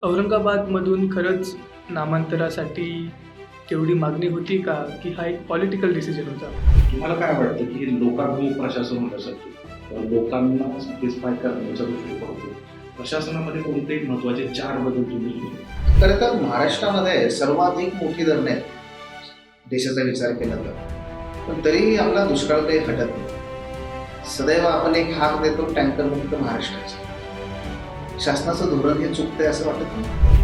औरंगाबादमधून खरंच नामांतरासाठी तेवढी मागणी होती का? की हा एक पॉलिटिकल डिसिजन होता? तुम्हाला काय वाटतं की हे लोकाभिमुख प्रशासन होण्यासाठी लोकांना सॅटिस्फाय करण्याच्या दृष्टिकोनातून प्रशासनामध्ये कोणते महत्त्वाचे 4 बदल तुम्ही केले? खरं तर महाराष्ट्रामध्ये सर्वाधिक मोठी धरणे आहेत देशाचा विचार केला तर, पण तरीही आपला दुष्काळ काही हटत नाही. सदैव आपण एक हाक देतो टँकर मुक्त महाराष्ट्राचा. शासनाचं धोरण हे चुकतंय असं वाटत नाही.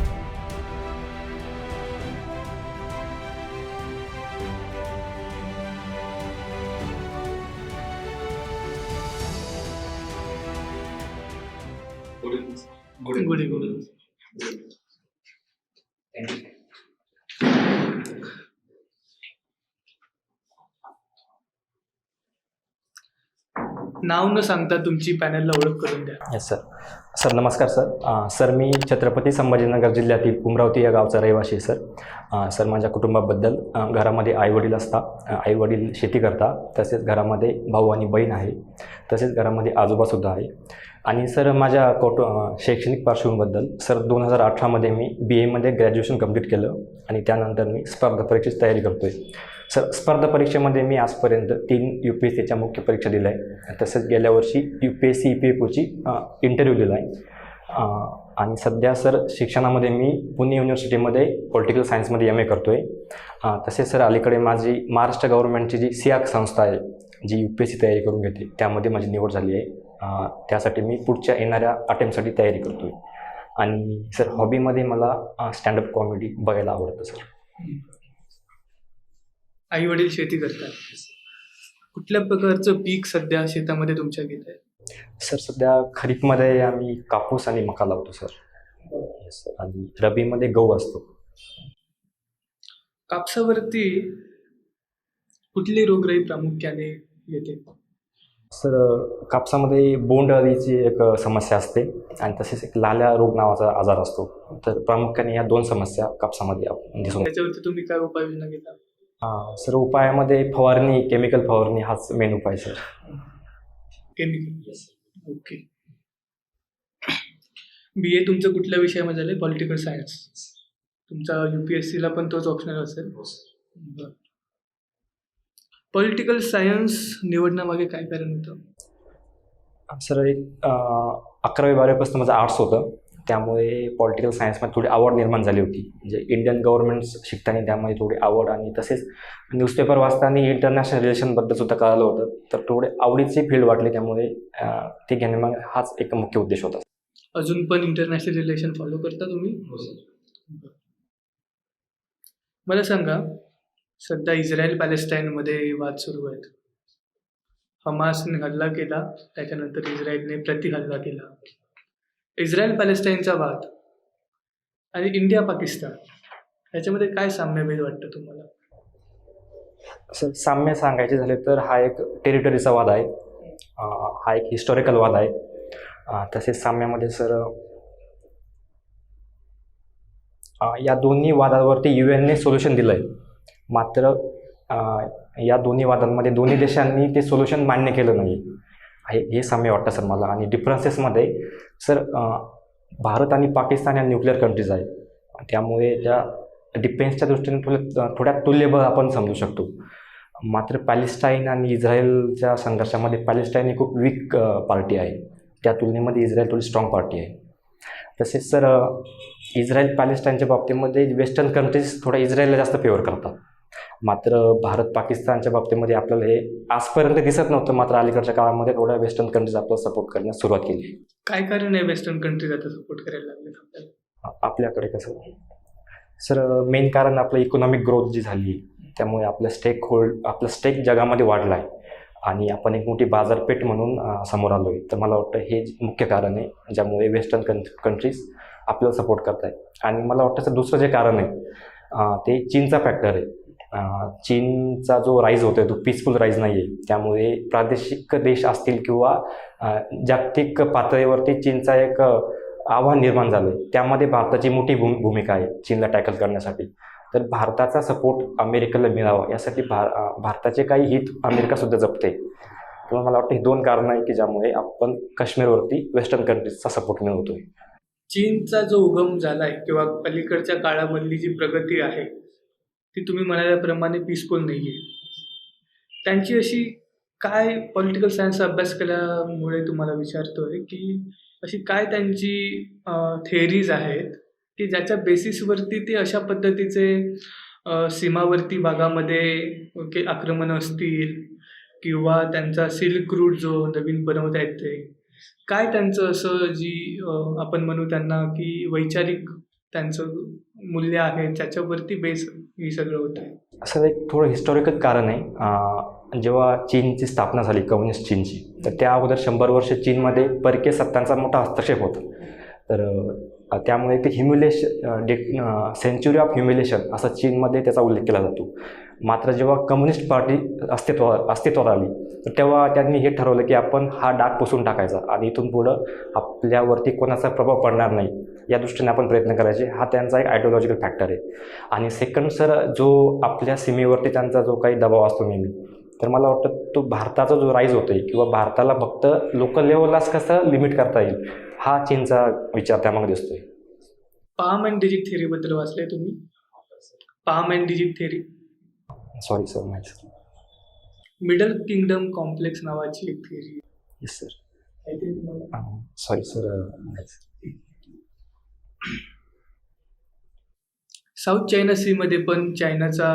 गुढी गुढी. नाव न सांगता तुमची पॅनलला ओळख करून द्या. Yes sir. सर नमस्कार सर. सर मी छत्रपती संभाजीनगर जिल्ह्यातील उमरावती या गावचा रहिवासी आहे सर. सर माझ्या कुटुंबाबद्दल घरामध्ये आईवडील असतात. आईवडील शेती करतात. तसेच घरामध्ये भाऊ आणि बहीण आहे. तसेच घरामध्ये आजोबासुद्धा आहे. आणि सर माझ्या शैक्षणिक पार्श्वभूमीबद्दल सर 2018मध्ये मी BAमध्ये ग्रॅज्युएशन कंप्लीट केलं आणि त्यानंतर मी स्पर्धा परीक्षेची तयारी करतो आहे. सर स्पर्धा परीक्षेमध्ये मी आजपर्यंत 3 UPSCच्या मुख्य परीक्षा दिल्या आहे. तसेच गेल्या वर्षी UPSC EPFOची इंटरव्ह्यू दिला आहे. आणि सध्या सर शिक्षणामध्ये मी पुणे युनिव्हर्सिटीमध्ये पॉलिटिकल सायन्समध्ये MA करतो आहे. तसेच सर अलीकडे माझी महाराष्ट्र गव्हर्नमेंटची जी SIAC संस्था आहे जी UPSC तयारी करून घेते त्यामध्ये माझी निवड झाली आहे. त्यासाठी मी पुढच्या येणाऱ्या अटेम्प्टसाठी तयारी करतो आहे. आणि सर हॉबीमध्ये मला स्टँडअप कॉमेडी बघायला आवडतं सर. आई वडील शेती करतात. कुठल्या प्रकारचं पीक सध्या शेतामध्ये तुमच्या घेत आहे? सर सध्या खरीपमध्ये आम्ही कापूस आणि मका लावतो सर. Yes, sir. आणि रबीमध्ये गहू असतो. कापसावरती कुठली रोगराई प्रामुख्याने येते? सर कापसामध्ये बोंडअळीची एक समस्या असते आणि तसेच एक लाल्या रोग नावाचा आजार असतो. तर प्रामुख्याने या 2 समस्या कापसामध्ये दिसून येतात. त्याच्यावरती तुम्ही काय उपाययोजना घेता? सर उपायामध्ये फवारणी, केमिकल फवारणी हाच मेन उपाय सर. केमिकल. ओके. BA तुमचं कुठल्या विषयामध्ये झालं? Political science. तुमचा UPSCला पण तोच ऑप्शनल असेल? बरं. पॉलिटिकल सायन्स निवडण्यामागे काय कारण होतं? सर एक 11वी-12वीपासून माझं आर्ट्स होतं. त्यामुळे पॉलिटिकल सायन्समध्ये थोडी आवड निर्माण झाली होती. म्हणजे इंडियन गव्हर्नमेंट शिकताना त्यामध्ये थोडी आवड आणि तसेच न्यूजपेपर वाचताना इंटरनॅशनल रिलेशनबद्दल सुद्धा कळालं होतं. तर थोडे आवडीची फील्ड वाटली त्यामुळे ते घेण्यामागे हाच एक मुख्य उद्देश होता. अजून पण इंटरनॅशनल रिलेशन फॉलो करता तुम्ही? मला सांगा, सध्या इस्रायल पॅलेस्टाईनमध्ये वाद सुरू आहेत. हमासने हल्ला केला, त्याच्यानंतर इस्रायलने प्रतिहल्ला केला. इस्रायल पॅलेस्टाईनचा वाद आणि इंडिया पाकिस्तान ह्याच्यामध्ये काय साम्यभेद वाटतं तुम्हाला? सर साम्य सांगायचे झाले तर हा एक टेरिटरीचा वाद आहे. हा एक हिस्टॉरिकल वाद आहे. तसेच साम्यामध्ये सर या दोन्ही वादावरती UNने सोल्युशन दिलं आहे. मात्र या दोन्ही वादांमध्ये दोन्ही देशांनी ते सोल्युशन मान्य केलं नाही आहे. हे साम्य वाटतं सर मला. आणि डिफरन्सेसमध्ये सर भारत आणि पाकिस्तान या न्यूक्लिअर कंट्रीज आहे. त्यामुळे त्या डिफेन्सच्या दृष्टीने थोड्या तुल्यबळ आपण समजू शकतो. मात्र पॅलेस्टाईन आणि इस्रायलच्या संघर्षामध्ये पॅलेस्टाईन ही खूप वीक पार्टी आहे. त्या तुलनेमध्ये इस्रायल थोडी स्ट्रॉंग पार्टी आहे. तसेच सर इस्रायल पॅलेस्टाईनच्या बाबतीमध्ये वेस्टर्न कंट्रीज थोडा इस्रायलला जास्त फेवर करतात. मात्र भारत पाकिस्तानच्या बाबतीमध्ये आपल्याला हे आजपर्यंत दिसत नव्हतं. मात्र अलीकडच्या काळामध्ये थोड्या वेस्टर्न कंट्रीज आपल्याला सपोर्ट करण्यास सुरुवात केली. काय कारण आहे वेस्टर्न कंट्रीज आता सपोर्ट करायला लागले आपल्याला? आपल्याकडे कसं सर मेन कारण आपलं इकॉनॉमिक ग्रोथ जी झाली त्यामुळे आपलं स्टेक जगामध्ये वाढला आहे आणि आपण एक मोठी बाजारपेठ म्हणून समोर आलो आहे. तर मला वाटतं हे मुख्य कारण आहे ज्यामुळे वेस्टर्न कंट्रीज आपल्याला सपोर्ट करत आहे. आणि मला वाटतं सर दुसरं जे कारण आहे ते चीनचा फॅक्टर आहे. चीनचा जो राईज होतो आहे तो पीसफुल राईज नाही आहे. त्यामुळे प्रादेशिक देश असतील किंवा जागतिक पातळीवरती चीनचा एक आव्हान निर्माण झालं आहे. त्यामध्ये भारताची मोठी भूमिका आहे चीनला टॅकल करण्यासाठी. तर भारताचा सपोर्ट अमेरिकेला मिळावा यासाठी भारताचे काही हित अमेरिकासुद्धा जपते. तर मला वाटतं ही 2 कारणं आहे की ज्यामुळे आपण काश्मीरवरती वेस्टर्न कंट्रीजचा सपोर्ट मिळवतो आहे. चीनचा जो उगम झालाय किंवा अलीकडच्या काळामधली जी प्रगती आहे ती तुम्ही म्हणाल्याप्रमाणे पीसफुल नाही आहे. त्यांची अशी काय पॉलिटिकल सायन्सचा अभ्यास केल्यामुळे तुम्हाला विचारतोय की अशी काय त्यांची थेअरीज आहेत की ज्याच्या बेसिसवरती ते अशा पद्धतीचे सीमावर्ती भागामध्ये आक्रमणं असतील किंवा त्यांचा सिल्क रूट जो नवीन बनवता येते, काय त्यांचं असं जी आपण म्हणू त्यांना की वैचारिक त्यांचं मूल्य आहे ज्याच्यावरती बेस हे सगळं होत आहे. असं एक थोडं हिस्टॉरिकल कारण आहे. जेव्हा चीनची स्थापना झाली कम्युनिस्ट चीनची, तर त्या अगोदर 100 वर्ष चीनमध्ये परकीय सत्तांचा मोठा हस्तक्षेप होता. तर त्यामुळे ते सेंच्युरी ऑफ ह्युमिलेशन असा चीनमध्ये त्याचा उल्लेख केला जातो. मात्र जेव्हा कम्युनिस्ट पार्टी अस्तित्वात आली, तर तेव्हा त्यांनी हे ठरवलं की आपण हा डाग पुसून टाकायचा आणि इथून पुढं आपल्यावरती कोणाचा प्रभाव पडणार नाही या दृष्टीने आपण प्रयत्न करायचे. हा त्यांचा एक आयडिओलॉजिकल फॅक्टर आहे. आणि सेकंड सर, जो आपल्या सीमेवरती त्यांचा जो काही दबाव असतो नेहमी, तर मला वाटतं तो भारताचा जो राईज होतोय किंवा भारताला फक्त लोकल लेवललाच कसं लिमिट करता येईल हा चीनचा विचार त्यामागे दिसतोय. पाम अँड डिजिट थेअरीबद्दल वाचले तुम्ही? Palm and digit theory, sorry sir, नाही सर. मिडल किंगडम कॉम्प्लेक्स नावाची एक थेअरी. Yes sir. माहिती आहे तुम्हाला? सॉरी सर, नाही सर. साऊथ चायना सीमध्ये पण चायनाचा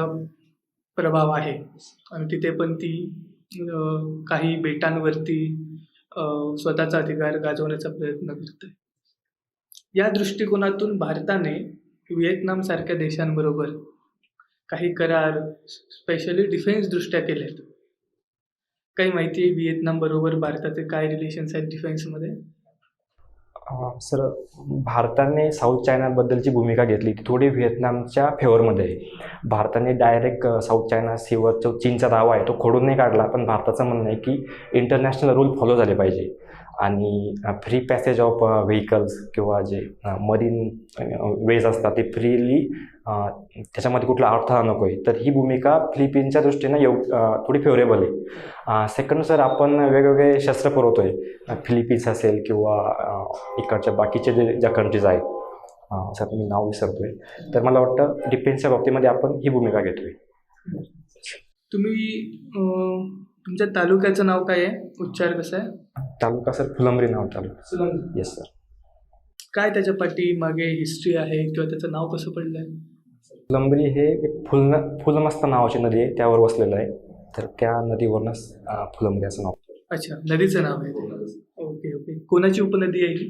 प्रभाव आहे आणि तिथे पण ती काही बेटांवरती स्वतःचा अधिकार गाजवण्याचा प्रयत्न करते. या दृष्टिकोनातून भारताने व्हिएतनामसारख्या देशांबरोबर काही करार स्पेशली डिफेन्स दृष्ट्या केलेत. काही माहिती आहे व्हिएतनाम बरोबर भारताचे काय रिलेशन्स आहेत डिफेन्समध्ये? सर, भारताने साऊथ चायनाबद्दलची भूमिका घेतली ती थोडी व्हिएतनामच्या फेवरमध्ये आहे. भारताने डायरेक्ट साऊथ चायना सीवर जो चीनचा दावा आहे तो खोडून नाही काढला, पण भारताचं म्हणणं आहे की इंटरनॅशनल रूल फॉलो झाले पाहिजे आणि फ्री पॅसेज ऑफ व्हेकल्स किंवा जे मरीन वेज असतात ते फ्रीली, त्याच्यामध्ये कुठला अडथळा नको आहे. तर ही भूमिका फिलिपिन्सच्या दृष्टीने थोडी फेवरेबल आहे. सेकंड सर, आपण वेगवेगळे शस्त्र पुरवतो आहे, फिलिपिन्स असेल किंवा इकडच्या बाकीचे ज्या कंट्रीज आहेत, सर मी नाव विसरतोय, तर मला वाटतं डिफेन्सच्या बाबतीमध्ये आपण ही भूमिका घेतोय. तुम्ही तुमच्या तालुक्याचं नाव काय आहे? उच्चार कसा आहे? तालुका सर फुलंब्री नाव तालुका. Yes sir. काय त्याच्या पाठी मागे हिस्ट्री आहे किंवा त्याचं नाव कसं पडलं आहे? फुलंब्री हे एक फुलमस्त नावाची नदी आहे, त्यावर वसलेलं आहे. तर त्या नदीवरूनच फुलंब्री असं नाव. अच्छा, नदीचं नाव आहे ते. Okay okay. कोणाची उपनदी आहे ही?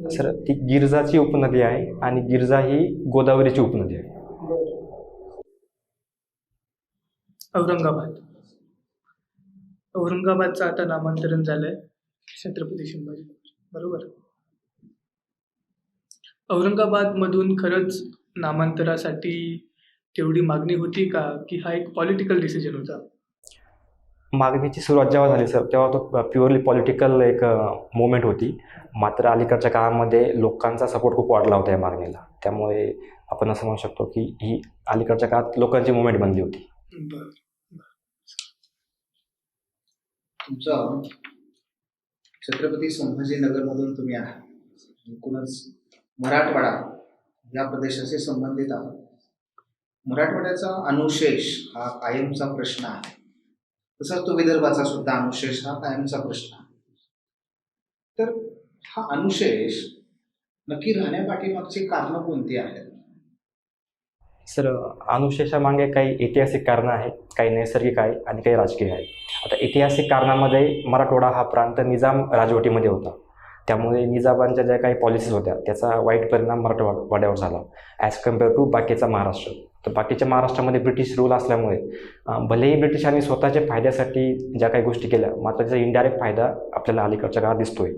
सर, ती गिरजाची उपनदी आहे आणि गिरजा ही गोदावरीची उपनदी आहे. औरंगाबादचं आता नामांतरण झालंय छत्रपती संभाजी, बरोबर? औरंगाबादमधून खरंच नामांतरासाठी तेवढी मागणी होती का की हा एक पॉलिटिकल डिसिजन होता? मागणीची सुरुवात जेव्हा झाली सर, तेव्हा तो प्युअरली पॉलिटिकल एक मुवमेंट होती. मात्र अलीकडच्या काळामध्ये लोकांचा सपोर्ट खूप वाढला होता या मागणीला. त्यामुळे आपण असं म्हणू शकतो की ही अलीकडच्या काळात लोकांची मुवमेंट बनली होती. बरं. तुमचं छत्रपती संभाजीनगरमधून तुम्ही आहात, एकूणच मराठवाडा या प्रदेशाशी संबंधित आहात. मराठवाड्याचा अनुशेष हा कायमचा प्रश्न आहे, तसाच तो विदर्भाचा सुद्धा अनुशेष हा कायमचा प्रश्न आहे. तर हा अनुशेष नक्की राहण्यापाठीमागची कारणं कोणती आहेत? सर, अनुशेषामागे काही ऐतिहासिक कारणं आहेत, काही नैसर्गिक आहे आणि काही राजकीय आहे. आता ऐतिहासिक कारणामध्ये मराठवाडा हा प्रांत निजाम राजवटीमध्ये होता, त्यामुळे निजामांच्या ज्या काही पॉलिसीज होत्या त्याचा वाईट परिणाम मराठवाड्यावर झाला ॲज कम्पेअर टू बाकीचा महाराष्ट्र. तर बाकीच्या महाराष्ट्रामध्ये ब्रिटिश रूल असल्यामुळे भलेही ब्रिटिशांनी स्वतःच्या फायद्यासाठी ज्या काही गोष्टी केल्या, मात्र त्याचा इनडायरेक्ट फायदा आपल्याला अलीकडच्या काळात दिसतोय.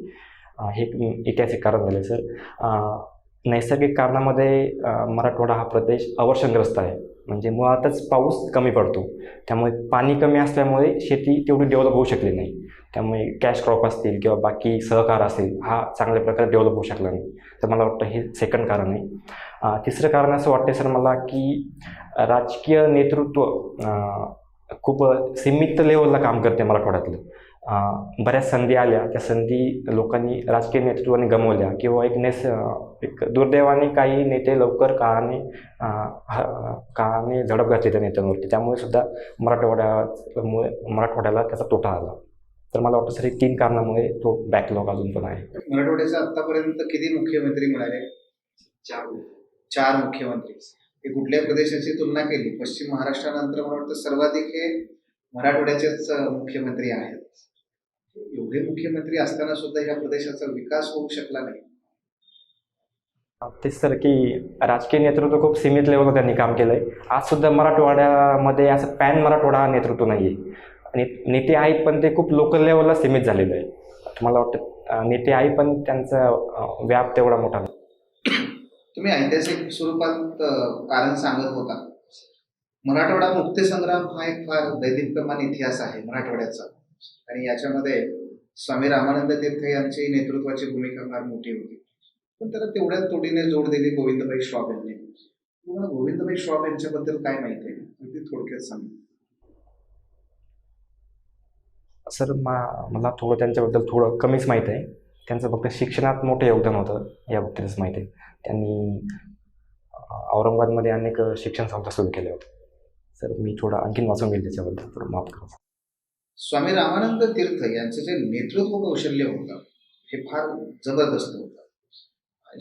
हे ऐतिहासिक कारण झाले सर. नैसर्गिक कारणामध्ये मराठवाडा हा प्रदेश अवर्षणग्रस्त आहे, म्हणजे मुळातच पाऊस कमी पडतो, त्यामुळे पाणी कमी असल्यामुळे शेती तेवढी डेव्हलप होऊ शकली नाही. त्यामुळे कॅश क्रॉप असतील किंवा बाकी सहकार असेल हा चांगल्या प्रकारे डेव्हलप होऊ शकला नाही. तर मला वाटतं हे सेकंड कारण आहे. तिसरं कारण असं वाटते सर मला की राजकीय नेतृत्व खूप सीमित लेवलला काम करते मराठवाड्यातलं. बऱ्याच संधी आल्या, त्या संधी लोकांनी राजकीय नेतृत्वाने गमावल्या किंवा एक दुर्दैवाने काही नेते लवकर काळाने झडप घातली त्या नेत्यांवरती, त्यामुळे सुद्धा मराठवाड्याला त्याचा तोटा आला. तर मला वाटतं सर, 3 कारणामुळे तो बॅकलॉग अजून पण आहे. मराठवाड्याचे आतापर्यंत किती मुख्यमंत्री मिळाले? 4 मुख्यमंत्री. हे कुठल्या प्रदेशाची तुलना केली, पश्चिम महाराष्ट्रानंतर मला वाटतं सर्वाधिक हे मराठवाड्याचेच मुख्यमंत्री आहेत. एवढे मुख्यमंत्री असताना सुद्धा या प्रदेशाचा विकास होऊ शकला नाही. तेच सर, की राजकीय नेतृत्व खूप सीमित लेवलवर त्यांनी काम केलं आहे. आज सुद्धा मराठवाड्यामध्ये असं पॅन मराठवाडा नेतृत्व नाही आहे. आणि नेते आहेत पण ते खूप लोकल लेवलला सीमित झालेलं आहे. मला वाटतं नेते आहे पण त्यांचा व्याप तेवढा मोठा नाही. तुम्ही ऐतिहासिक स्वरूपात कारण सांगत होता. मराठवाडा मुक्तीसंग्राम हा एक फार दैदिप्यमान इतिहास आहे मराठवाड्याचा, आणि याच्यामध्ये स्वामी रामानंद तीर्थ यांची नेतृत्वाची भूमिका फार मोठी होती. पण त्याला तेवढ्याच तोडीने जोड दिली गोविंदभाई श्रॉफ यांनी. तुम्हाला गोविंदभाई श्रॉफ यांच्याबद्दल काय माहिती आहे, अगदी थोडक्यात सांगा. सर, मला त्यांच्याबद्दल थोडं कमीच माहीत आहे. त्यांचं फक्त शिक्षणात मोठं योगदान होतं याबद्दलच माहीत आहे. त्यांनी औरंगाबादमध्ये अनेक शिक्षण संस्था सुरू केल्या होत्या. सर, मी थोडं आणखीन वाचून घेईल त्याच्याबद्दल, थोडं माफ करा. स्वामी रामानंद तीर्थ यांचं जे नेतृत्व कौशल्य होतं हे फार जबरदस्त होतं.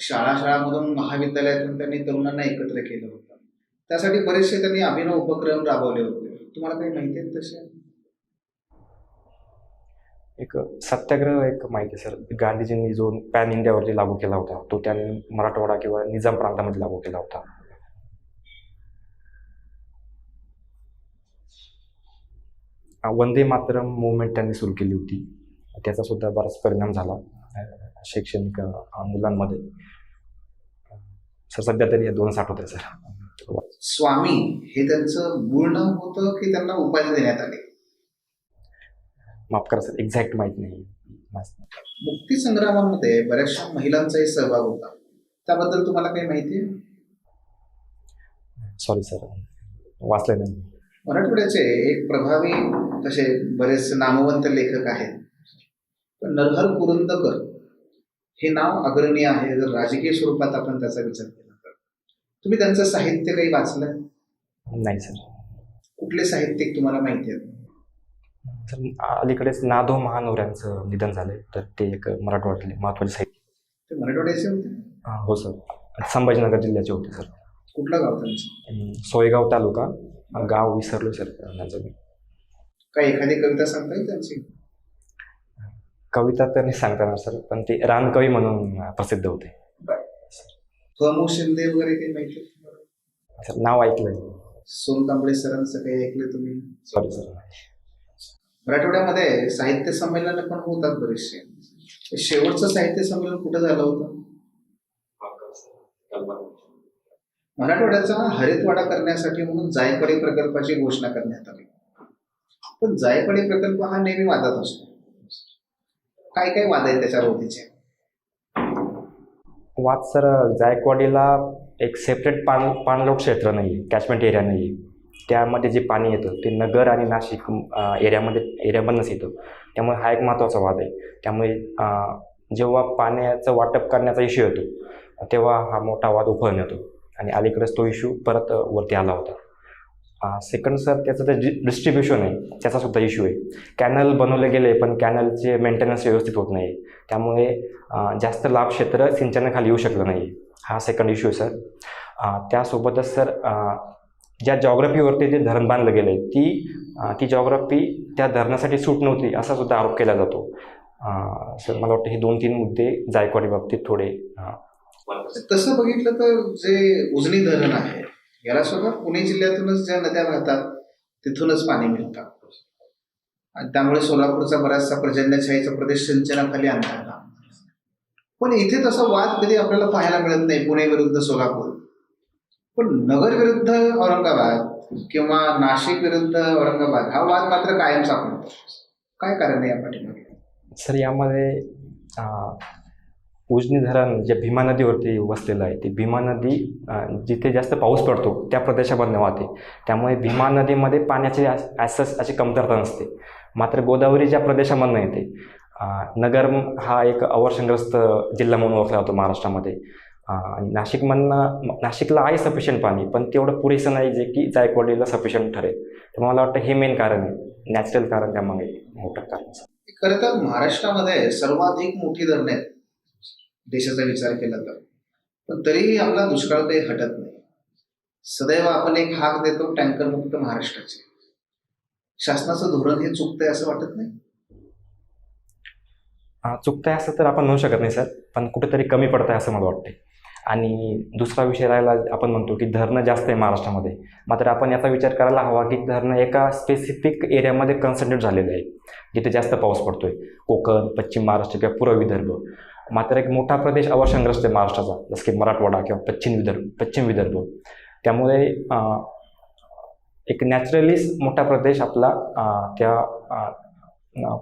शाळामधून महाविद्यालयातून त्यांनी तरुणांना एकत्र केलं होतं. त्यासाठी बरेचसे त्यांनी अभिनव उपक्रम राबवले होते. तुम्हाला काही माहिती आहेत तसे? एक सत्याग्रह एक माहिती आहे सर. गांधीजींनी जो पॅन इंडियावरती लागू केला होता, तो त्यांनी मराठवाडा किंवा निजाम प्रांतामध्ये लागू केला होता. वंदे मातरम मुवमेंट त्यांनी सुरू केली होती. त्याचा सुद्धा बराच परिणाम झाला शैक्षणिक मुलांमध्ये. सर, सध्या तरी हे 2 आठवत आहे सर. स्वामी हे त्यांचं मूळ नाव होतं की त्यांना उपाधी देण्यात आली? माफ करा सर, एक्झॅक्ट माहीत नाही. मुक्ती संग्रामामध्ये बऱ्याचशा महिलांचाही सहभाग होता, त्याबद्दल तुम्हाला काही माहिती आहे? सॉरी सर, वाचले नाही. मराठवाड्याचे एक प्रभावी तसे बरेच नामवंत लेखक आहेत, पण नरहर कुरुंदकर हे नाव अग्रणी आहे जर राजकीय स्वरूपात आपण त्याचा विचार केला तर. तुम्ही त्यांचं साहित्य काही वाचलंय? नाही सर. कुठले साहित्यिक तुम्हाला माहिती आहेत? सर, अलीकडेच नादो महानवऱ्यांचं निधन झालंय, तर ते एक मराठवाड्यातले महत्त्वाचे साहित्य. ते मराठवाड्याचे होते? हो सर, संभाजीनगर जिल्ह्याचे होते सर. कुठलं गाव त्यांचं? सोयगाव तालुका, गाव विसरलो सर त्यांचं. काय एखादी कविता सांगता येईल त्यांची? कविता तर नाही सांगता येणार सर, पण ते रानकवी म्हणून प्रसिद्ध होते. फमू शिंदे वगैरे काही माहिती आहे? सर, नाव ऐकलंय. सोनकांबळे सरांचं काही ऐकलं तुम्ही? Sorry sir. मराठवाड्यामध्ये साहित्य संमेलन पण होतात बरेचसे. शेवटचं साहित्य संमेलन कुठं झालं होतं? मराठवाड्याचा हरितवाडा करण्यासाठी म्हणून जायकवाडी प्रकल्पाची घोषणा करण्यात आली. पण जायकवाडी प्रकल्प हा नेहमी वादात असतो. काय काय वाद आहेत त्याच्या भोवतीचे? वाद सर, जायकवाडीला एक सेपरेट पाणलोट क्षेत्र नाही आहे, कॅचमेंट एरिया नाही आहे. त्यामध्ये जे पाणी येतं ते नगर आणि नाशिक एरियामधूनच येतं. त्यामुळे हा एक महत्त्वाचा वाद आहे. त्यामुळे जेव्हा पाण्याचं वाटप करण्याचा इश्यू येतो तेव्हा हा मोठा वाद उफाळून येतो, आणि अलीकडेच तो इश्यू परत वरती आला होता. सेकंड सर, त्याचं जे डिस्ट्रीब्युशन आहे त्याचासुद्धा इश्यू आहे. कॅनल बनवले गेले पण कॅनलचे मेंटेनन्स व्यवस्थित होत नाही, त्यामुळे जास्त लाभ क्षेत्र सिंचनाखाली येऊ शकलं नाही. हा सेकंड इश्यू आहे सर. त्यासोबतच सर, ज्या जॉग्रफीवरती ते धरण बांधलं गेलं आहे ती जॉग्रफी त्या धरणासाठी सूट नव्हती असा सुद्धा आरोप केला जातो. सर, मला वाटतं हे 2-3 मुद्दे जायकवाडी बाबतीत थोडे. तसं बघितलं तर जे उजनी धरण आहे याला सुद्धा पुणे जिल्ह्यातूनच ज्या नद्या वाहतात तिथूनच पाणी मिळतं, आणि त्यामुळे सोलापूरचा बराचसा पर्जन्यछायेचा प्रदेश सिंचनाखाली आणता आला. पण इथे तसा वाद कधी आपल्याला पाहायला मिळत नाही, पुणे विरुद्ध सोलापूर. पण नगर विरुद्ध औरंगाबाद किंवा नाशिक विरुद्ध औरंगाबाद हा वाद मात्र कायम सापडतो. काय कारण आहे या पाठीमागे? सर, यामध्ये उजनी धरण जे भीमा नदीवरती वसलेलं आहे, ते भीमा नदी जिथे जास्त पाऊस पडतो त्या प्रदेशामधनं वाहते. त्यामुळे भीमा नदीमध्ये पाण्याची अशी कमतरता नसते. मात्र गोदावरी ज्या प्रदेशामधनं येते, नगर हा एक अवर्षणग्रस्त जिल्हा म्हणून ओळखला जातो महाराष्ट्रामध्ये. आणि नाशिकला आहे सफिशियंट पाणी, पण तेवढं पुरेसं नाही जे की जायकवाडीला सफिशियंट ठरेल. तर मला वाटतं हे मेन कारण आहे, नॅचरल कारण त्यामागे मोठं कारण. खरं तर महाराष्ट्रामध्ये सर्वाधिक मोठी धरणे आहेत देशाचा विचार केला तर, पण तरीही आपला दुष्काळ काही हटत नाही. सदैव आपण एक हाक देतो टँकर मुक्त महाराष्ट्राचे. शासनाचं धोरण हे चुकतंय असं वाटत नाही? चुकतंय असं तर आपण म्हणू शकत नाही सर, पण कुठेतरी कमी पडत आहे असं मला वाटते. आणि दुसरा विषय राहिला, आपण म्हणतो की धरणं जास्त आहे महाराष्ट्रामध्ये, मात्र आपण याचा विचार करायला हवा की धरणं एका स्पेसिफिक एरियामध्ये कन्सन्ट्रेट झालेलं आहे जिथे जास्त पाऊस पडतोय, कोकण, पश्चिम महाराष्ट्र किंवा पूर्व विदर्भ. मात्र एक मोठा प्रदेश अवर्षणग्रस्त आहे महाराष्ट्राचा, जसं की मराठवाडा किंवा पश्चिम विदर्भ. त्यामुळे एक नॅचरलीच मोठा प्रदेश आपला त्या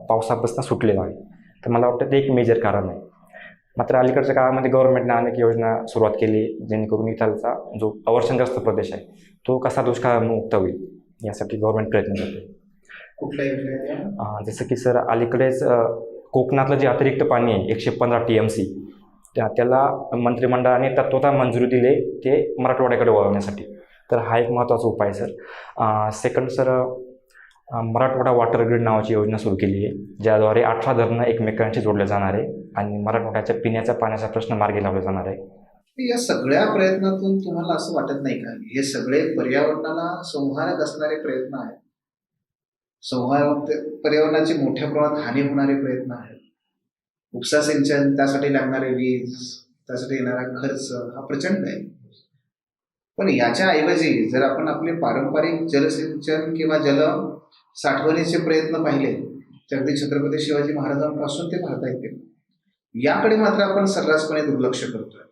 पावसापासून सुटलेला आहे. तर मला वाटतं ते एक मेजर कारण आहे. मात्र अलीकडच्या काळामध्ये गव्हर्नमेंटने अनेक योजना सुरुवात केली, जेणेकरून इथलचा जो अवर्षणग्रस्त प्रदेश आहे तो कसा दुष्काळमुक्त होईल यासाठी गव्हर्नमेंट प्रयत्न करते. कुठल्या योजना? जसं की सर अलीकडेच कोकणातलं जे अतिरिक्त पाणी आहे 115 TMC, त्याला मंत्रिमंडळाने तत्वतः मंजुरी दिली ते मराठवाड्याकडे वळवण्यासाठी. तर हा एक महत्त्वाचा उपाय आहे sir. Second sir, Marathwada water grid नावाची योजना सुरू केली आहे, ज्याद्वारे 18 धरणं एकमेकांशी जोडले जाणार आहे आणि मराठवाड्याच्या पिण्याच्या पाण्याचा प्रश्न मार्गी लावला जाणार आहे. या सगळ्या प्रयत्नातून तुम्हाला असं वाटत नाही का हे सगळे पर्यावरणाला संहारक असणारे प्रयत्न आहेत? पर्यावरणाची मोठ्या प्रमाणात हानी होणारे प्रयत्न आहेत. उपसा सिंचन, त्यासाठी लागणारे वीज, त्यासाठी येणारा खर्च हा प्रचंड आहे. पण याच्या ऐवजी जर आपण आपले पारंपरिक जलसिंचन किंवा जल साठवणीचे प्रयत्न पाहिले, तर अगदी छत्रपती शिवाजी महाराजांपासून ते पाहता येते, याकडे मात्र आपण सर्रासपणे दुर्लक्ष करतोय.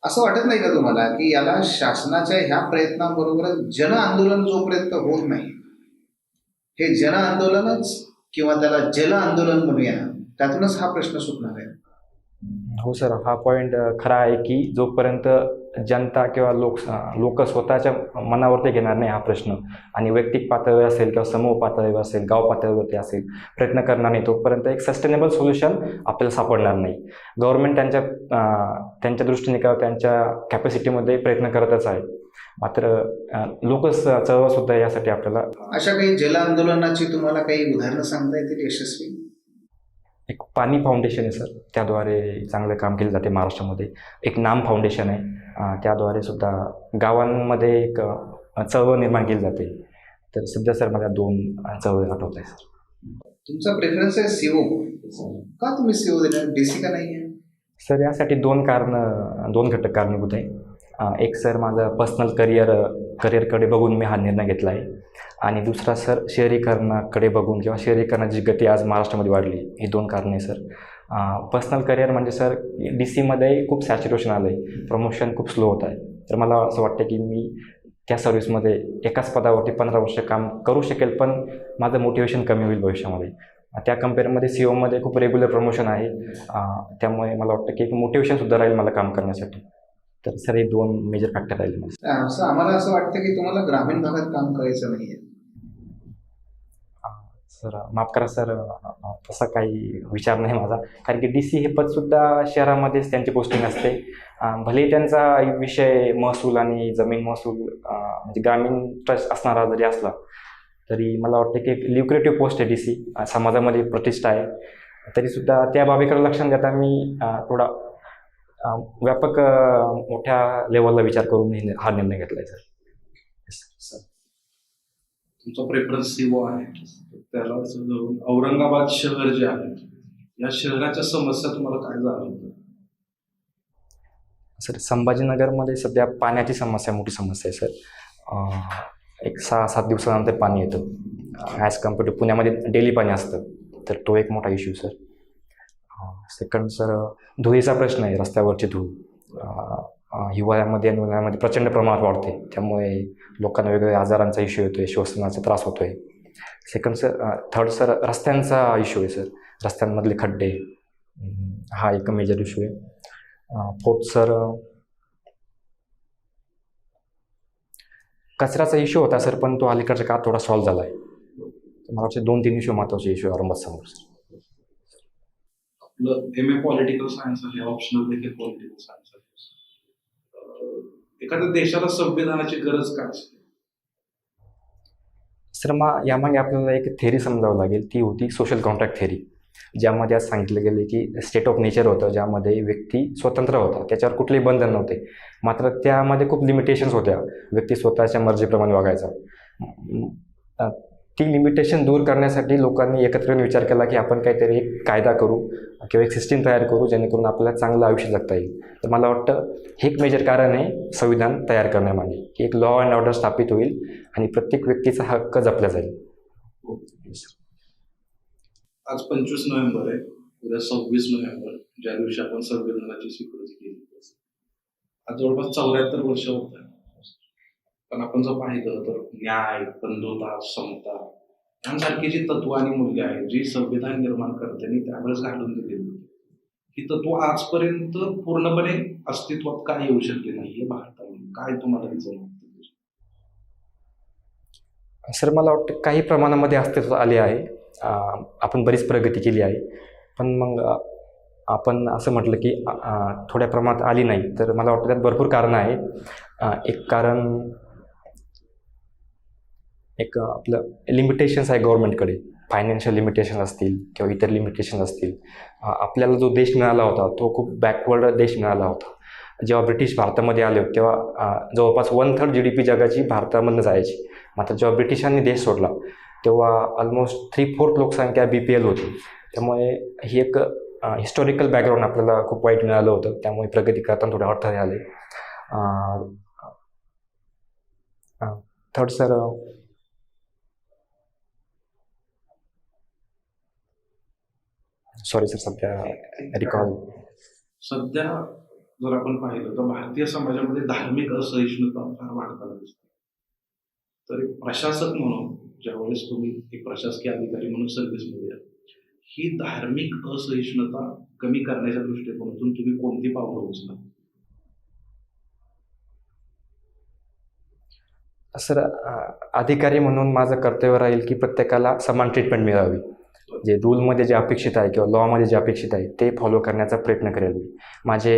असं वाटत नाही का तुम्हाला की याला शासनाच्या ह्या प्रयत्नांबरोबरच जन आंदोलन जोपर्यंत होत नाही, हे जन आंदोलनच किंवा त्याला जल आंदोलन म्हणूया, त्यातूनच हा प्रश्न सुटणार आहे? हो सर, हा पॉईंट खरा आहे की जोपर्यंत जनता किंवा लोक स्वतःच्या मनावरती घेणार नाही हा प्रश्न, आणि वैयक्तिक पातळीवर असेल किंवा समूह पातळीवर असेल, गाव पातळीवरती असेल, प्रयत्न करणार नाही, तोपर्यंत एक सस्टेनेबल सोल्युशन आपल्याला सापडणार नाही. गव्हर्नमेंट त्यांच्या दृष्टीने किंवा त्यांच्या कॅपॅसिटीमध्ये प्रयत्न करतच आहे, मात्र लोकच चळवळसुद्धा यासाठी आपल्याला. अशा काही जल आंदोलनाची तुम्हाला काही उदाहरणं सांगता येतील यशस्वी? एक पाणी फाउंडेशन आहे सर, त्याद्वारे चांगलं काम केलं जाते महाराष्ट्रामध्ये. एक नाम फाउंडेशन आहे, त्याद्वारे सुद्धा गावांमध्ये एक चळवळ निर्माण केली जाते. तर सध्या सर मला 2 चळवळी आठवत आहे सर. तुमचा प्रेफरन्स आहे CO, का तुम्ही CO देणार, DC का नाही आहे? सर यासाठी 2 घटक कारणीभूत आहे. एक सर माझं पर्सनल करिअरकडे बघून मी हा निर्णय घेतला आहे, आणि दुसरा सर शहरीकरणाकडे बघून किंवा शहरीकरणाची गती आज महाराष्ट्रामध्ये वाढली, ही 2 कारणं आहे सर. पर्सनल करिअर म्हणजे सर DC खूप सॅच्युरेशन आलं आहे, प्रमोशन खूप स्लो होत आहे. तर मला असं वाटतं की मी त्या सर्व्हिसमध्ये एकाच पदावरती 15 वर्ष काम करू शकेल, पण माझं मोटिवेशन कमी होईल भविष्यामध्ये. त्या कम्पेअरमध्ये CO खूप रेग्युलर प्रमोशन आहे, त्यामुळे मला वाटतं की एक मोटिवेशनसुद्धा राहील मला काम करण्यासाठी. तर सर हे 2 मेजर फॅक्टर राहिले मला. आम्हाला असं वाटतं की तुम्हाला ग्रामीण भागात काम करायचं नाही आहे. सर माफ करा सर, तसा काही विचार नाही माझा, कारण की DC हे पदसुद्धा शहरामध्येच त्यांची पोस्टिंग असते. भलेही त्यांचा विषय महसूल आणि जमीन महसूल म्हणजे ग्रामीण ट्रस्ट असणारा जरी असला, तरी मला वाटतं की एक ल्युक्रेटिव्ह पोस्ट आहे DC, समाजामध्ये प्रतिष्ठा आहे. तरीसुद्धा त्या बाबीकडे लक्ष देता मी थोडा व्यापक मोठ्या लेवलला विचार करून हा निर्णय घेतला आहे सर. तुमचा प्रेफरन्स CO आहे, त्याला धरून औरंगाबाद शहर जे आहे, या शहराच्या समस्या तुम्हाला काय जाणवतं? सर संभाजीनगरमध्ये सध्या पाण्याची समस्या मोठी समस्या आहे सर. एक 6-7 दिवसानंतर पाणी येतं, ॲज कम्पेअर टू पुण्यामध्ये डेली पाणी असतं, तर तो एक मोठा इश्यू सर. सेकंड सर, धुळीचा प्रश्न आहे, रस्त्यावरची धूळ हिवाळ्यामध्ये आणि उन्हाळ्यामध्ये प्रचंड प्रमाणात वाढते, त्यामुळे लोकांना वेगवेगळ्या आजारांचा इश्यू येतो आहे, श्वसनाचा त्रास होतो आहे. थर्ड सर, रस्त्यांचा इश्यू आहे सर. रस्त्यांमधले खड्डे, हा एक मेजर इश्यू आहे. फोर्थ सर, कचऱ्याचा इश्यू होता सर, पण तो अलीकडच्या काळात थोडा सॉल्व्ह झाला आहे. मला वाटतं 2-3 इश्यू महत्त्वाचे इश्यू औरंगाबाद सर. आपलं MA पॉलिटिकल सायन्स आहे, ऑप्शनल देखील पॉलिटिकल सायन्स आहे. एखाद्या देशाला संविधानाची गरज काय असते? सर मग यामागे आपल्याला एक थेरी समजावं लागेल, ती होती सोशल कॉन्ट्रॅक्ट थेरी, ज्यामध्ये आज सांगितलं गेलं की स्टेट ऑफ नेचर होतं, ज्यामध्ये व्यक्ती स्वतंत्र होता, त्याच्यावर कुठलेही बंधन नव्हते. मात्र त्यामध्ये खूप लिमिटेशन्स होत्या, व्यक्ती स्वतःच्या मर्जीप्रमाणे वागायचा. अ, ती लिमिटेशन दूर करण्यासाठी लोकांनी एकत्र येऊन विचार केला की आपण काहीतरी एक कायदा करू किंवा एक सिस्टीम तयार करू, जेणेकरून आपल्याला चांगलं आयुष्य जगता येईल. तर मला वाटतं हे एक मेजर कारण आहे संविधान तयार करण्यामागे, की एक लॉ अँड ऑर्डर स्थापित होईल आणि प्रत्येक व्यक्तीचा हक्क जपला जाईल. आज 25 नोव्हेंबर आहे, उद्या 26 नोव्हेंबर, ज्या दिवशी आपण संविधानाची स्वीकृती केली. आज जवळपास 74 वर्ष होत आहे. पण आपण जर पाहिलं तर न्याय, बंधुता, समता यांसारखी जी तत्व आणि मूल्य आहेत, जी संविधान निर्माण करत्यांनी त्यावेळेस घालून दिलेली होती, ही तत्व आजपर्यंत पूर्णपणे अस्तित्वात का येऊ शकली नाही हे भारतामध्ये काय तुम्हाला विचार? सर मला वाटतं काही प्रमाणामध्ये अस्तित्वात आले आहे. आपण बरीच प्रगती केली आहे, पण मग आपण असं म्हटलं की थोड्या प्रमाणात आली नाही, तर मला वाटतं त्यात भरपूर कारणं आहे. एक कारण एक आपलं लिमिटेशन्स आहे गव्हर्नमेंटकडे, फायनान्शियल लिमिटेशन असतील किंवा इतर लिमिटेशन असतील. आपल्याला जो देश मिळाला होता तो खूप बॅकवर्ड देश मिळाला होता. जेव्हा ब्रिटिश भारतामध्ये आले होते तेव्हा जवळपास 1/3 GDP जगाची भारतामधनं जायची. मात्र जेव्हा ब्रिटिशांनी देश सोडला तेव्हा ऑलमोस्ट 3/4 लोकसंख्या BPL होती. त्यामुळे ही एक हिस्टॉरिकल बॅकग्राऊंड आपल्याला खूप वाईट मिळालं होतं. त्यामुळे प्रगती करताना थोडे अडथळे आले. थर्ड सर, सॉरी सर, सध्या रिकॉल. सध्या जर आपण पाहिलं तर भारतीय समाजामध्ये धार्मिक असहिष्णुता फार वाढताना दिसते. तर एक प्रशासक म्हणून ज्यावेळेस तुम्ही एक प्रशासकीय अधिकारी म्हणून सर्व्हिसमध्ये ही धार्मिक असहिष्णुता कमी करण्याच्या दृष्टिकोनातून तुम्ही कोणती पावलं उचला? सर अधिकारी म्हणून माझं कर्तव्य राहील की प्रत्येकाला समान ट्रीटमेंट मिळावी. जे रूलमध्ये जे अपेक्षित आहे किंवा लॉमध्ये जे अपेक्षित आहे ते फॉलो करण्याचा प्रयत्न करेल मी. माझे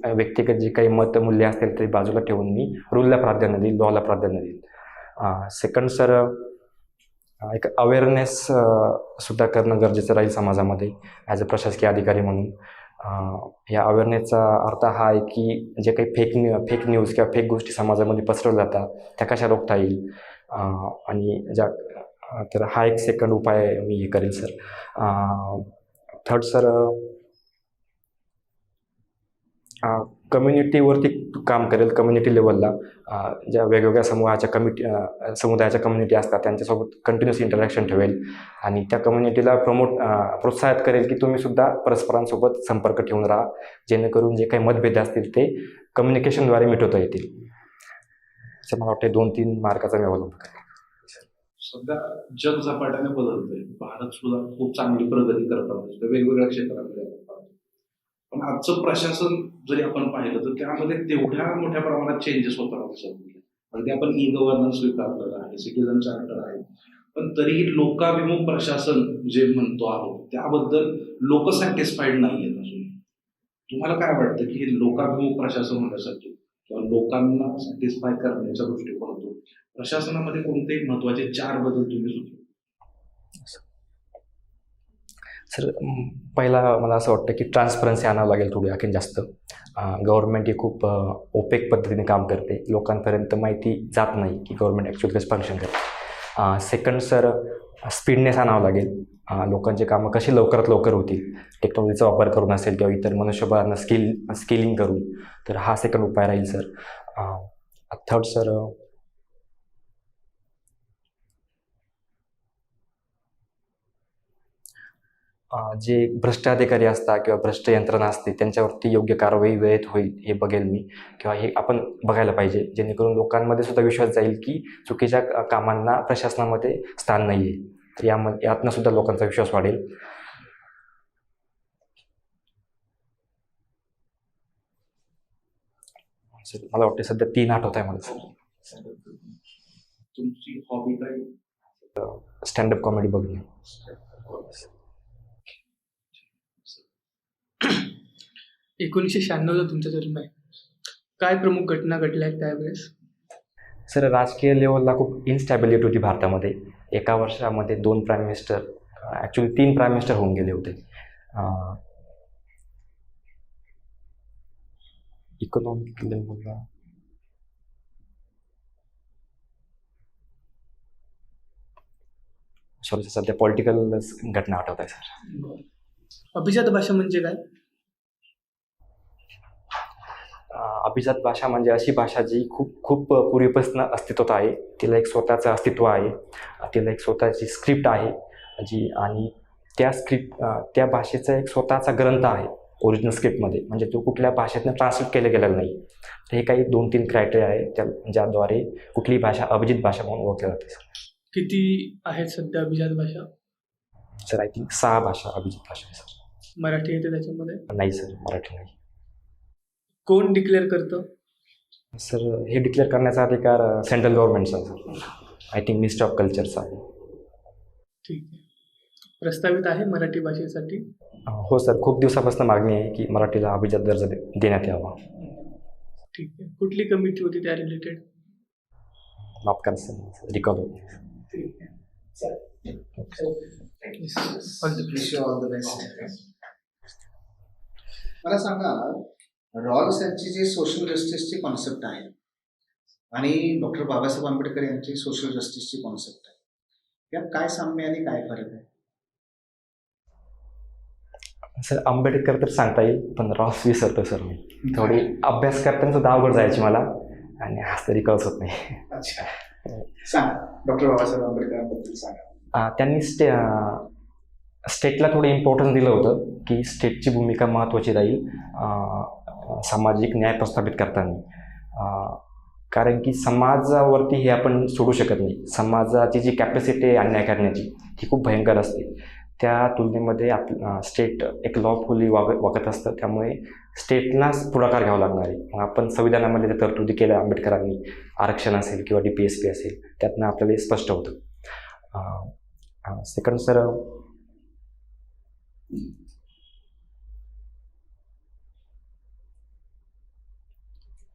व्यक्तिगत जे काही मतमूल्य असतील ते बाजूला ठेवून मी रूलला प्राधान्य देईल, लॉला प्राधान्य देईल. सेकंड सर, एक अवेअरनेस सुद्धा करणं गरजेचं राहील समाजामध्ये ॲज अ प्रशासकीय अधिकारी म्हणून. या अवेअरनेसचा अर्थ हा आहे की जे काही फेक न्यूज किंवा फेक गोष्टी समाजामध्ये पसरवल्या जातात त्या कशा रोखता येईल. आणि तर हा एक सेकंड उपाय मी हे करेल सर. थर्ड सर, कम्युनिटीवरती काम करेल. कम्युनिटी लेवलला ज्या वेगवेगळ्या समुदायाच्या कम्युनिटी असतात त्यांच्यासोबत कंटिन्युअस इंटरॅक्शन ठेवेल आणि त्या कम्युनिटीला प्रोत्साहित करेल की तुम्हीसुद्धा परस्परांसोबत संपर्क ठेवून राहा, जेणेकरून जे काही मतभेद असतील ते कम्युनिकेशनद्वारे मिटवता येतील. असं मला वाटते 2-3 मार्गाचा मी अवलंब करेल. सध्या जग झपाट्याने बदलतंय, भारत सुद्धा खूप चांगली प्रगती करतात वेगवेगळ्या क्षेत्रामध्ये. पण आजचं प्रशासन जरी आपण पाहिलं तर त्यामध्ये तेवढ्या मोठ्या प्रमाणात चेंजेस होताना दिसत नाही. अगदी आपण E-गव्हर्नन्स स्वीकारलेलं आहे, सिटीजन चार्टर आहे, पण तरीही लोकाभिमुख प्रशासन जे म्हणतो आहोत त्याबद्दल लोक सॅटिस्फाईड नाही आहेत अजून. तुम्हाला काय वाटतं की हे लोकाभिमुख प्रशासन होण्यासाठी किंवा लोकांना सॅटिस्फाय करण्याच्या दृष्टिकोनातून प्रशासनामध्ये कोणते महत्वाचे 4 बदल तुम्ही सुचवा? सर पहिला मला असं वाटतं की ट्रान्सपरन्सी आणावं लागेल थोडी आणखीन जास्त. गव्हर्नमेंट ही खूप ओपेक पद्धतीने काम करते, लोकांपर्यंत माहिती जात नाही की गव्हर्नमेंट ॲक्च्युअली कसं फंक्शन करते. सेकंड सर, स्पीडनेस आणावं लागेल. लोकांचे कामं कशी लवकरात लवकर होतील, टेक्नॉलॉजीचा वापर करून असेल किंवा इतर मनुष्यबळांना स्किलिंग करून, तर हा सेकंड उपाय राहील सर. थर्ड सर, जे भ्रष्ट अधिकारी असतात किंवा भ्रष्ट यंत्रणा असते त्यांच्यावरती योग्य कारवाई वेळेत होईल हे बघेल मी, किंवा हे आपण बघायला पाहिजे, जेणेकरून लोकांमध्ये सुद्धा विश्वास जाईल की चुकीच्या कामांना प्रशासनामध्ये स्थान नाही आहे. तर यातनं सुद्धा लोकांचा विश्वास वाढेल. सर मला वाटते सध्या 3 आठवत आहे मला सर. तुमची हॉबी काय? स्टँडअप कॉमेडी बघणे. 1996चा तुमचा जन्म आहे. काय प्रमुख घटना घडल्या आहेत त्यावेळेस? सर राजकीय लेवलला खूप इन्स्टॅबिलिटी होती भारतामध्ये. एका वर्षामध्ये 2 prime minister, actually 3 prime minister होऊन गेले होते. इकॉनॉमिक लेवलला सॉरी सध्या पॉलिटिकल घटना आठवत आहे सर. अभिजात भाषा म्हणजे काय? अभिजात भाषा म्हणजे अशी भाषा जी खूप खूप पूर्वीपासून अस्तित्वात आहे. तिला एक स्वतःचं अस्तित्व आहे, तिला एक स्वतःची स्क्रिप्ट आहे जी, आणि त्या भाषेचा एक स्वतःचा ग्रंथ आहे ओरिजिनल स्क्रिप्टमध्ये, म्हणजे तो कुठल्या भाषेतनं ट्रान्सलेट केलं गेलेलं नाही. तर हे काही 2-3 क्रायटेरिया आहे ज्याद्वारे कुठलीही भाषा अभिजित भाषा म्हणून ओळखली जाते सर. किती आहेत सध्या अभिजात भाषा? सर आय थिंक 6 भाषा अभिजित भाषा आहे सर. मराठी येते त्याच्यामध्ये? नाही सर, मराठी नाही. कोण डिक्लेअर करतं? सर हे डिक्लेअर करण्याचा अधिकार सेंट्रल गव्हर्नमेंटचा sir. I think minister of कल्चरचा आहे. ठीक आहे. प्रस्तावित आहे मराठी भाषेसाठी? हो सर, खूप दिवसापासून मागणी आहे की मराठीला अभिजात दर्जा देण्यात यावा. ठीक आहे. कुठली कमिटी होती त्या रिलेटेड? माफ करा सर, रिकॉल होत नाही. ठीक आहे. Wish you all the best. मला सांगा, रॉल्स यांची जी सोशल जस्टिसची कॉन्सेप्ट आहे आणि डॉक्टर बाबासाहेब आंबेडकर यांची सोशल जस्टिसची कॉन्सेप्ट आहे, यात काय साम्य आणि काय फरक आहे? सर आंबेडकर तर सांगता येईल, पण रॉस विसरतो सर मी. थोडी अभ्यास करताना सुद्धा अवघड जायची मला, आणि आज तरी कळत होत नाही. अच्छा, सांगा डॉक्टर बाबासाहेब आंबेडकरांबद्दल सांगा. त्यांनी स्टेटला थोडं इम्पॉर्टन्स दिलं होतं की स्टेटची भूमिका महत्त्वाची राहील सामाजिक न्याय प्रस्थापित करताना. कारण की समाजावरती हे आपण सोडू शकत नाही. समाजाची जी कॅपॅसिटी आहे अन्याय करण्याची ती खूप भयंकर असते. त्या तुलनेमध्ये स्टेट एक लॉफुली वागत असतं, त्यामुळे स्टेटलाच पुढाकार घ्यावा लागणार आहे. मग आपण संविधानामध्ये त्या तरतुदी केल्या आंबेडकरांनी, आरक्षण असेल किंवा DPSP असेल, त्यातनं आपल्याला हे स्पष्ट होतं. Second sir,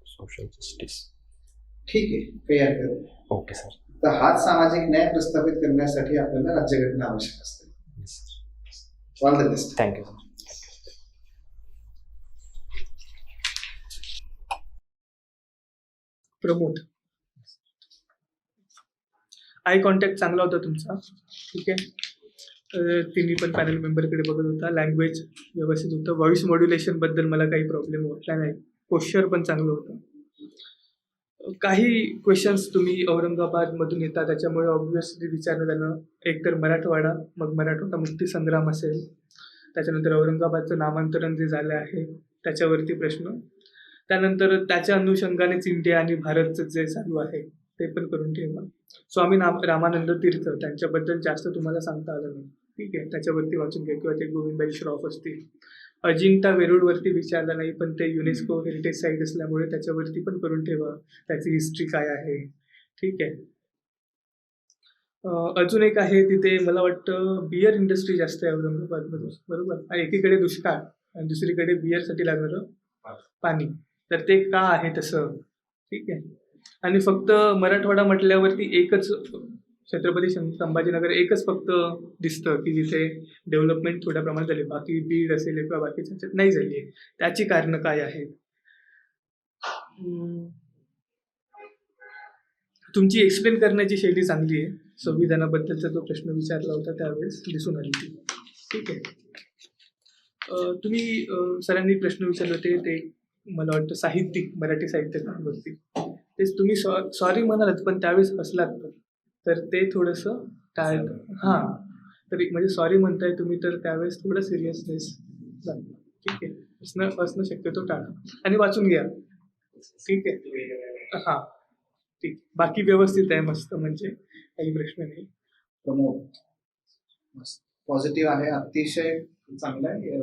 social justice. ठीक आहे, काही हरकत नाही. Okay sir. तर हाच सामाजिक न्याय प्रस्थापित करण्यासाठी आपल्याला राज्यघटना आवश्यक असते. All the best. Thank you sir. Pramod, eye contact चांगला होता तुमचा. ठीक आहे. तिन्ही पण पॅनल मेंबरकडे बघत होता. लँग्वेज व्यवस्थित होतं. व्हॉइस मॉड्युलेशनबद्दल मला काही प्रॉब्लेम वाटला नाही. पोश्चर पण चांगलं होतं. काही क्वेश्चन्स तुम्ही औरंगाबादमधून येता, त्याच्यामुळे ऑब्व्हियसली विचारलं जाणं, एकतर मराठवाडा, मग मराठवाडा मुक्तीसंग्राम असेल, त्याच्यानंतर औरंगाबादचं नामांतरण जे झालं आहे त्याच्यावरती प्रश्न, त्यानंतर त्याच्या अनुषंगानेच इंडिया आणि भारतचं जे चालू आहे ते पण करून ठेवा. स्वामी रामानंद तीर्थ त्यांच्याबद्दल जास्त तुम्हाला सांगता आलं नाही. ठीक आहे, त्याच्यावरती वाचून घ्या, किंवा ते गोविंदभाई श्रॉफ असतील. अजिंठा वेरूळवरती विचारलं नाही, पण ते युनेस्को हेरिटेज साईट असल्यामुळे त्याच्यावरती पण करून ठेवा, त्याची हिस्ट्री काय आहे. ठीक आहे. अजून एक आहे तिथे, मला वाटतं बियर इंडस्ट्री जास्त आहे औरंगाबादमध्ये, बरोबर, आणि एकीकडे दुष्काळ आणि दुसरीकडे बियरसाठी लागणारं पाणी. तर ते का आहे तसं? ठीक आहे. आणि फक्त मराठवाडा म्हटल्यावरती एकच छत्रपती संभाजीनगर एकच फक्त दिसतं की जिथे डेव्हलपमेंट थोड्या प्रमाणात झाली, बाकी बीड असेल किंवा बाकीच्या नाही झाली आहे. त्याची कारणं काय आहेत? तुमची एक्सप्लेन करण्याची शैली चांगली आहे. संविधानाबद्दलचा जो प्रश्न विचारला होता त्यावेळेस दिसून आली ती. ठीक आहे. तुम्ही सरांनी प्रश्न विचारले होते ते मला वाटतं साहित्यिक, मराठी साहित्यावरती, तेच तुम्ही सॉरी म्हणालात, पण त्यावेळेस हसलात तर ते थोडंसं टाळलं. हां, तरी म्हणजे सॉरी म्हणताय तुम्ही, तर त्यावेळेस थोडं सिरियसनेस झालं. ठीक आहे. असणं शक्यतो टाळा आणि वाचून घ्या. ठीक आहे. हां, ठीक. बाकी व्यवस्थित आहे, मस्त, म्हणजे काही प्रश्न नाही. प्रमोद पॉझिटिव्ह आहे, अतिशय चांगलं आहे.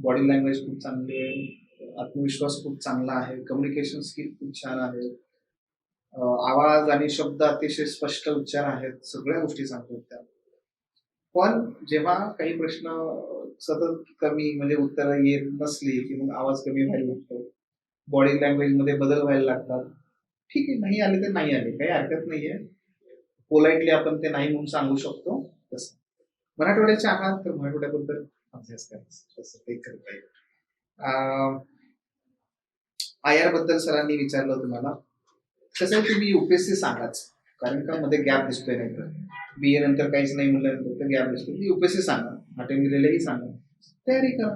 बॉडी लँग्वेज खूप चांगली आहे. आत्मविश्वास खूप चांगला आहे, कम्युनिकेशन स्किल खूप छान आहे, आवाज आणि शब्द अतिशय स्पष्ट उच्चार आहेत, सगळ्या गोष्टी सांगतात त्या. पण जेव्हा काही प्रश्न सतत कमी म्हणजे उत्तर येत नसली की मग आवाज कमी व्हायला लागतो, बॉडी लँग्वेज मध्ये बदल व्हायला लागतात. ठीक आहे, नाही आले तर नाही आले, काही हरकत नाहीये, पोलाइटली आपण ते नाही म्हणून सांगू शकतो. तसं मराठवाड्याचे आहात तर मराठवाड्याबद्दल अभ्यास करायचा, तसं काही करता येईल. IR बद्दल सरांनी विचारलं तुम्हाला, कसं आहे तुम्ही UPSC सांगाच, कारण का मध्ये गॅप दिसतोय, नाही तर BA नंतर काहीच नाही म्हणल्यानंतर गॅप दिसतोय. UPSC सांगा, अटेंड दिलेलंही सांगा, तयारी करा.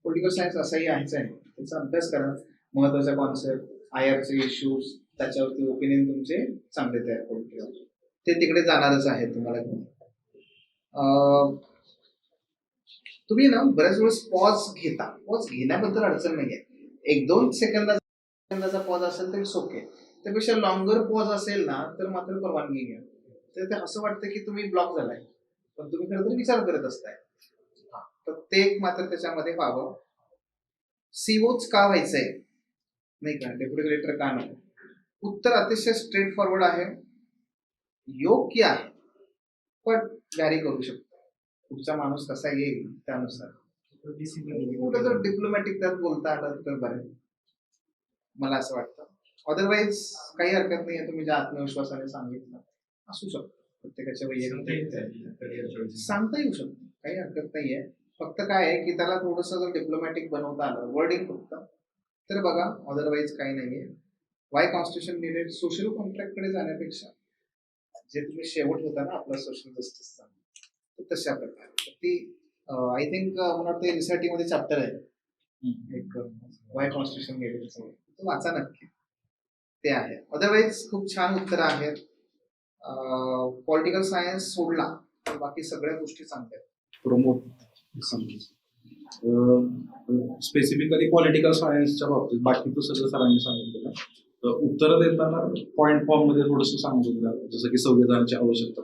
पॉलिटिकल सायन्स असाही आहेच आहे, त्याचा अभ्यास करा, महत्वाचा कॉन्सेप्ट, IRचे इश्यूज, त्याच्यावरती ओपिनियन तुमचे चांगले तयार करून ठेवा. ते तिकडे जाणारच आहे तुम्हाला घेऊन. तुम्ही ना बऱ्याच वेळेस पॉज घेता, पॉज घेण्याबद्दल अडचण नाहीये, 1-2 सेकंदाचा पॉज असेल तर ओके. त्यापेक्षा लॉंगर पॉज असेल ना तर मात्र परवानगी घ्या. तर ते असं वाटतं की तुम्ही ब्लॉक झालाय, पण तुम्ही खरं तर विचार करत असताय. तर ते एक मात्र त्याच्यामध्ये व्हावं. COच का व्हायचंय नाही का, डेप्युटी कलेक्टर का नको? उत्तर अतिशय स्ट्रेट फॉरवर्ड आहे, योग्य आहे, पण व्हॅरी करू शकतो. पुढचा माणूस कसा येईल त्यानुसार कुठं जर डिप्लोमॅटिक त्यात बोलता आलं तर बरं, मला असं वाटतं. अदरवाईज काही हरकत नाहीये, तुम्ही ज्या आत्मविश्वासाने सांगितलं असू शकतो, प्रत्येकाच्या वैयक्तिक सांगता येऊ शकतो, काही हरकत नाहीये. फक्त काय आहे की त्याला थोडंसं जर डिप्लोमॅटिक बनवता आलं, वर्डिंग फक्त, तर बघा, अदरवाईज काही नाहीये. Y constitution needed, social contract कडे जाण्यापेक्षा जे तुम्ही शेवट होता ना आपला सोशल जस्टिसचा, तशा प्रकारे ती आय थिंक मला वाटतं NCERT मध्ये चॅप्टर आहे एक, वाय कॉन्स्टिट्यूशन निडेड, तो वाचा नक्की, ते आहे. अदरवाईज खूप छान उत्तर आहेत. पॉलिटिकल सायन्स सोडला तर बाकी सगळ्या गोष्टी चांगल्या आहेत. प्रमोद स्पेसिफिकली पॉलिटिकल सायन्सच्या बाबतीत बाकीचं सगळं सरांनी सांगितलं. उत्तर देताना पॉईंट फॉर्म मध्ये थोडंसं सांगितलं, जसं की संविधानाची आवश्यकता,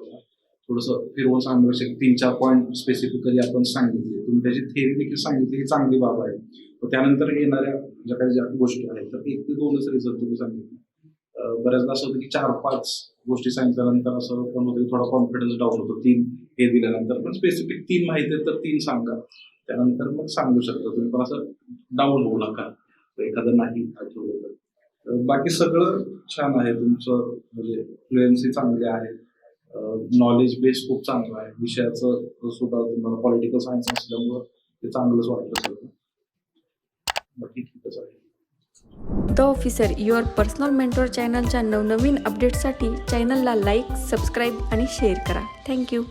थोडंसं फिरवून सांगू शकतो. 3-4 पॉईंट स्पेसिफिकली आपण सांगितले, तुम्ही त्याची थेअरी देखील सांगितली, ही चांगली बाब आहे. त्यानंतर येणाऱ्या ज्या काही ज्या गोष्टी आहेत तर 1 ते 2च रिझल्ट तुम्ही सांगितले. बऱ्याचदा असं होतं की 4-5 गोष्टी सांगितल्यानंतर असं पण होतं की थोडा कॉन्फिडन्स डाऊन होतो. 3 हे दिल्यानंतर पण स्पेसिफिक 3 माहिती आहे तर 3 सांगा, त्यानंतर मग सांगू शकता तुम्ही, पण असं डाऊन होऊ नका एखादं नाही आठवलं तर. बाकी सगळं छान आहे तुमचं, म्हणजे फ्लुएन्सी चांगली आहे, नॉलेज बेस खूप चांगला आहे, विषयाचं सुद्धा तुम्हाला पॉलिटिकल सायन्स असल्यामुळं ते चांगलंच वाटतं सगळं. बाकी ठीकच आहे. The officer your personal mentor चॅनलच्या नवनवीन अपडेट्ससाठी चॅनलला लाईक, सबस्क्राईब आणि शेअर करा. थँक्यू.